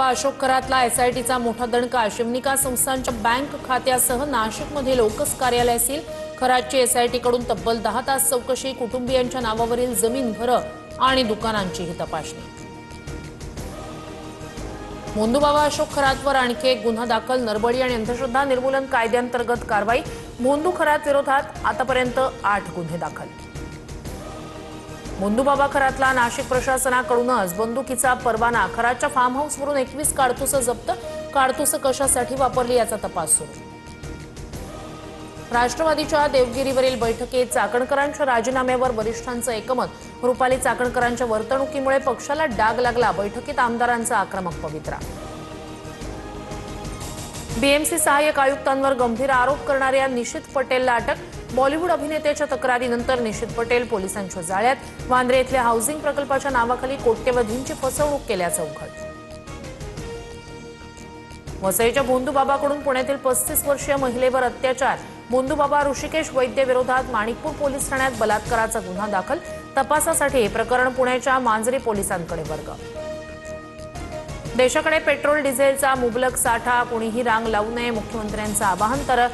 बाबा अशोक खरातला एसआयटीचा मोठा दणका। शिवनिका संस्थांच्या बँक खात्यासह नाशिकमध्ये लोकस कार्यालय सील। खरातची एसआयटीकडून तब्बल 10 तास चौकशी। कुटुंबियांच्या नावावरील जमीन, घरं आणि दुकानांचीही तपासणी। मोंदूबाबा अशोक खरातवर आणखी एक गुन्हा दाखल। नरबळी आणि अंधश्रद्धा निर्मूलन कायद्यांतर्गत कारवाई। मोंदू खरात विरोधात आतापर्यंत 8 गुन्हे दाखल। मोंदूबाबा खरातला नाशिक प्रशासनाकडूनच बंदुकीचा परवाना। खरातच्या फार्म हाऊसवरून 21 काडतुसं जप्त। काडतुसं कशासाठी वापरली याचा तपास सुरू। राष्ट्रवादीच्या देवगिरीवरील बैठकीत चाकणकरांच्या राजीनाम्यावर वरिष्ठांचं एकमत। रुपाली चाकणकरांच्या वर्तणुकीमुळे पक्षाला डाग लागला। बैठकीत आमदारांचा आक्रमक पवित्रा। बीएमसी सहाय्यक आयुक्तांवर गंभीर आरोप करणाऱ्या निशित पटेलला अटक। बॉलिवूड अभिनेत्याच्या तक्रारीनंतर निशित पटेल पोलिसांच्या जाळ्यात। वांद्रे इथल्या हाऊसिंग प्रकल्पाच्या नावाखाली कोट्यवधींची फसवणूक केल्याचं उघड। वसईच्या भोंदूबाबाकडून पुण्यातील 35 वर्षीय महिलेवर अत्याचार। भोंदूबाबा ऋषिकेश वैद्य विरोधात माणिकपूर पोलीस ठाण्यात बलात्काराचा गुन्हा दाखल। तपासासाठी प्रकरण पुण्याच्या मांजरी पोलिसांकडे वर्ग। देशाकडे पेट्रोल डिझेलचा मुबलक साठा, कुणीही रांग लावू नये मुख्यमंत्र्यांचं आवाहन। तर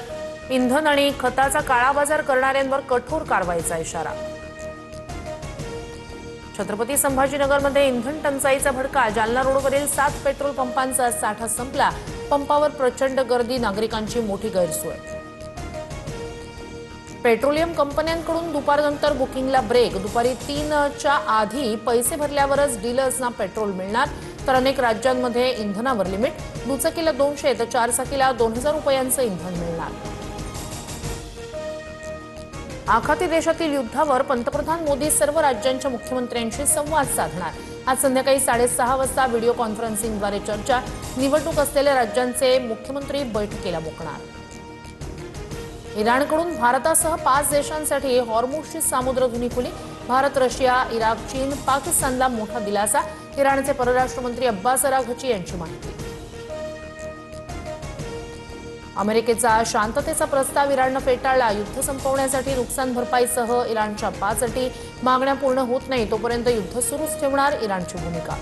इंधन आणि खताचा काळाबाजार करणाऱ्यांवर कठोर कारवाईचा इशारा। छत्रपती संभाजीनगरमध्ये इंधन टंचाईचा भडका। जालना रोडवरील 7 पेट्रोल पंपांचा साठा संपला। पंपावर प्रचंड गर्दी, नागरिकांची मोठी गैरसोय। पेट्रोलियम कंपन्यांकडून दुपारनंतर बुकिंगला ब्रेक। दुपारी 3च्या आधी पैसे भरल्यावरच डीलर्सना पेट्रोल मिळणार। तर अनेक राज्यांमध्ये इंधनावर लिमिट। दुचाकीला 200 तर 4 चाकीला 2000 रुपयांचं इंधन मिळणार। आखाती देशातील युद्धावर पंतप्रधान मोदी सर्व राज्यांच्या मुख्यमंत्र्यांशी संवाद साधणार। आज संध्याकाळी 6:30 वाजता व्हिडिओ कॉन्फरन्सिंगद्वारे चर्चा। निवडणूक असलेल्या राज्यांचे मुख्यमंत्री बैठकीला मुकणार। इराणकडून भारतासह 5 देशांसाठी हॉर्मुझची सामुद्रधुनी खुली। भारत, रशिया, इराक, चीन, पाकिस्तानला मोठा दिलासा। इराणचे परराष्ट्र मंत्री अब्बास अराघची यांची माहिती। अमेरिकेचा शांततेचा प्रस्ताव इराणनं फेटाळला। युद्ध संपवण्यासाठी नुकसान भरपाईसह इराणच्या 5 अटी। मागण्या पूर्ण होत नाही तोपर्यंत युद्ध सुरूच ठेवणार इराणची भूमिका।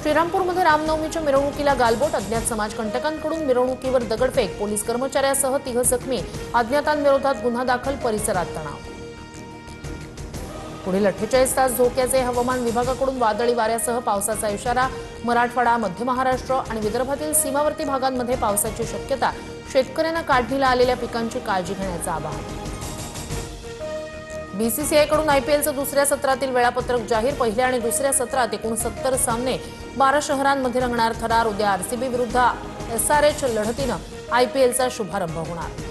श्रीरामपूरमध्ये रामनवमीच्या मिरवणुकीला गालबोट। अज्ञात समाजकंटकांकडून मिरवणुकीवर दगडफेक। पोलीस कर्मचाऱ्यासह 3 जखमी। अज्ञातांविरोधात गुन्हा दाखल। परिसरात तणाव। पुढील 48 तास धोक्याचे। हवामान विभागाकडून वादळी वाऱ्यासह पावसाचा इशारा। मराठवाडा, मध्य महाराष्ट्र आणि विदर्भातील सीमावर्ती भागांमध्ये पावसाची शक्यता। शेतकऱ्यांना काढणीला आलेल्या पिकांची काळजी घेण्याचं आवाहन। बीसीसीआयकडून आयपीएलचं दुसऱ्या सत्रातील वेळापत्रक जाहीर। पहिल्या आणि दुसऱ्या सत्रात एकूण 70 सामने 12 शहरांमध्ये रंगणार थरार। उद्या आरसीबी विरुद्ध एसआरएच लढतीनं आयपीएलचा शुभारंभ होणार।